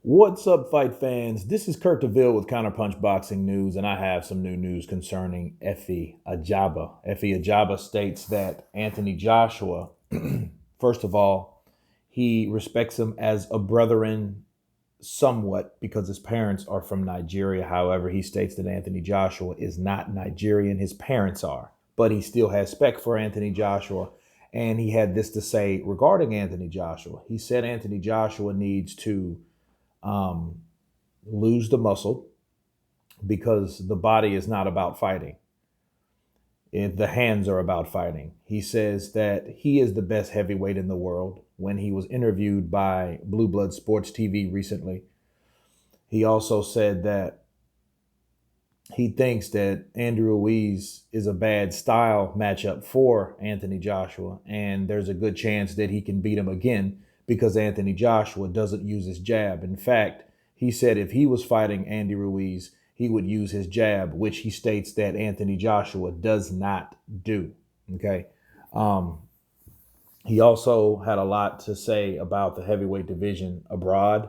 What's up, fight fans? This is Kurt DeVille with Counterpunch Boxing News, and I have some new news concerning Efe Ajagba. Efe Ajagba states that Anthony Joshua, first of all, he respects him as a brethren somewhat because his parents are from Nigeria. However, he states that Anthony Joshua is not Nigerian. His parents are, but he still has respect for Anthony Joshua. And he had this to say regarding Anthony Joshua. He said Anthony Joshua needs to um, lose the muscle because the body is not about fighting. The hands are about fighting. He says that he is the best heavyweight in the world. When he was interviewed by Blue Blood Sports TV recently, he also said that he thinks that Andrew Ruiz is a bad style matchup for Anthony Joshua, and there's a good chance that he can beat him again because Anthony Joshua doesn't use his jab. In fact, he said if he was fighting Andy Ruiz, he would use his jab, which he states that Anthony Joshua does not do. Okay. Um, he also had a lot to say about the heavyweight division abroad.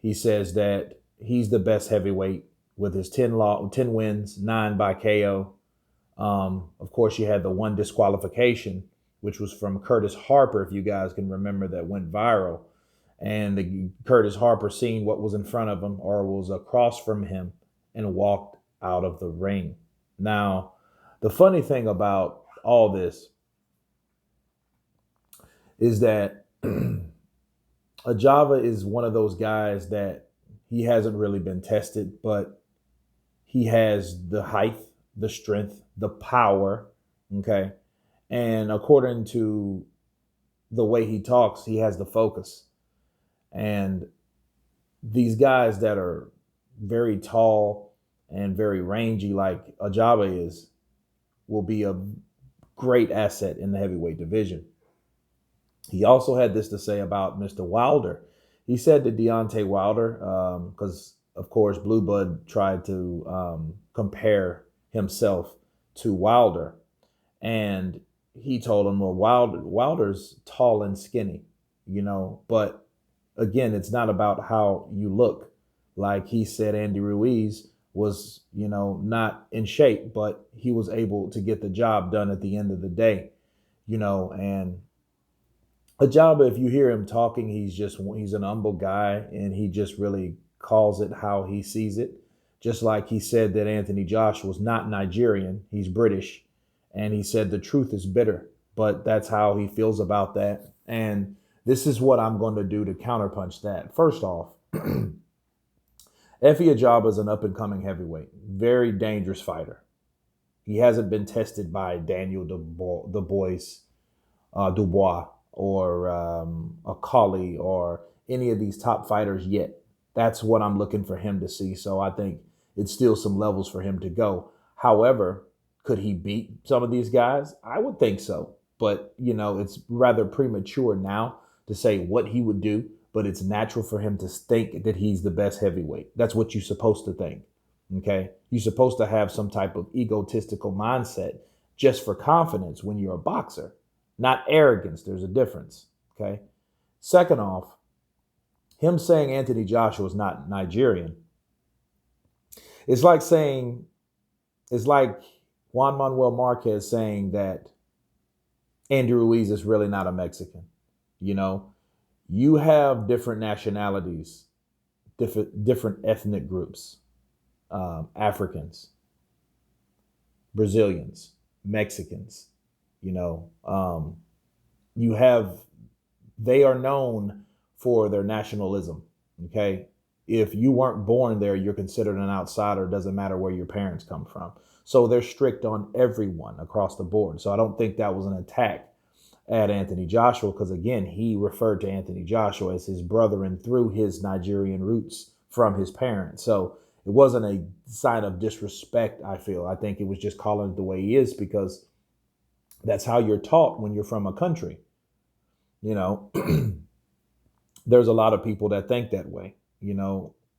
He says that he's the best heavyweight with his 10 wins, 9 by KO. Of course, you had the one disqualification, which was from Curtis Harper, if you guys can remember, that went viral. And Curtis Harper seen what was in front of him or was across from him and walked out of the ring. Now, the funny thing about all this is that Ajava is one of those guys that he hasn't really been tested, but he has the height, the strength, the power. Okay. And according to the way he talks, he has the focus. And these guys that are very tall and very rangy, like Ajaba is, will be a great asset in the heavyweight division. He also had this to say about Mr. Wilder. He said to Deontay Wilder, because of course Blue Blood tried to compare himself to Wilder, and he told him, "Well, Wilder's tall and skinny, but again, it's not about how you look." Like he said, Andy Ruiz was, not in shape, but he was able to get the job done at the end of the day, and Ajaba, if you hear him talking, he's an humble guy and he just really calls it how he sees it. Just like he said that Anthony Joshua was not Nigerian, he's British, and he said the truth is bitter, but that's how he feels about that. And this is what I'm going to do to counterpunch that. First off, Efe Ajagba is an up and coming heavyweight, very dangerous fighter. He hasn't been tested by Daniel Dubois or a Collie or any of these top fighters yet. That's what I'm looking for him to see. So I think it's still some levels for him to go. However, could he beat some of these guys? I would think so. But, it's rather premature now to say what he would do, but it's natural for him to think that he's the best heavyweight. That's what you're supposed to think. Okay. You're supposed to have some type of egotistical mindset just for confidence when you're a boxer, not arrogance. There's a difference. Okay. Second off, him saying Anthony Joshua is not Nigerian. It's like Juan Manuel Marquez saying that Andrew Ruiz is really not a Mexican. You have different nationalities, different ethnic groups, Africans, Brazilians, Mexicans. You have, they are known for their nationalism. Okay. If you weren't born there, you're considered an outsider. It doesn't matter where your parents come from. So they're strict on everyone across the board. So I don't think that was an attack at Anthony Joshua, because again, he referred to Anthony Joshua as his brother and through his Nigerian roots from his parents. So it wasn't a sign of disrespect, I feel. I think it was just calling it the way he is because that's how you're taught when you're from a country. There's a lot of people that think that way,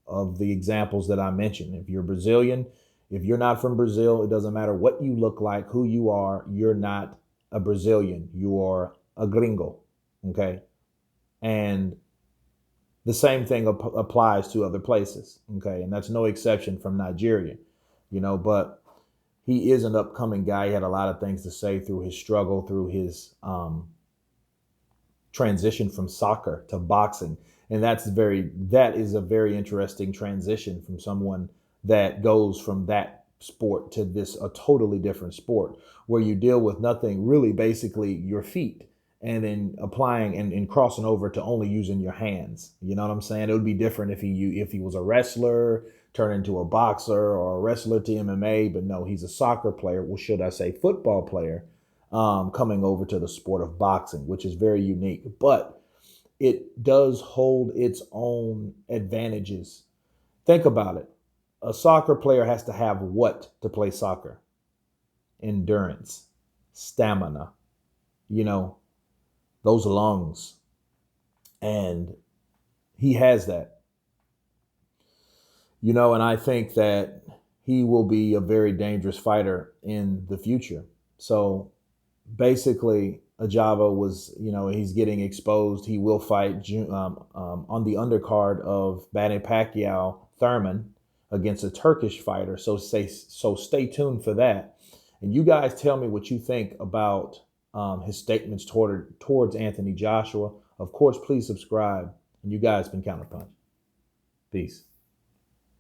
of the examples that I mentioned. If you're Brazilian, if you're not from Brazil, it doesn't matter what you look like, who you are, you're not a Brazilian. You are a gringo. Okay. And The same thing applies to other places. Okay. And that's no exception from Nigeria, but he is an upcoming guy. He had a lot of things to say through his struggle, through his transition from soccer to boxing. And that is a very interesting transition from someone that goes from that sport to a totally different sport where you deal with nothing really, basically your feet, and then applying and crossing over to only using your hands. You know what I'm saying? It would be different if he was a wrestler, turned into a boxer, or a wrestler to MMA, but no, he's a soccer player. Well, should I say football player, coming over to the sport of boxing, which is very unique. But it does hold its own advantages. Think about it. A soccer player has to have what to play soccer? Endurance, stamina, you know, those lungs. And he has that, and I think that he will be a very dangerous fighter in the future. So basically, Ajagba was, he's getting exposed. He will fight on the undercard of Manny Pacquiao Thurman against a Turkish fighter. So stay tuned for that. And you guys tell me what you think about his statements towards Anthony Joshua. Of course, please subscribe. And you guys been Counterpunch. Peace.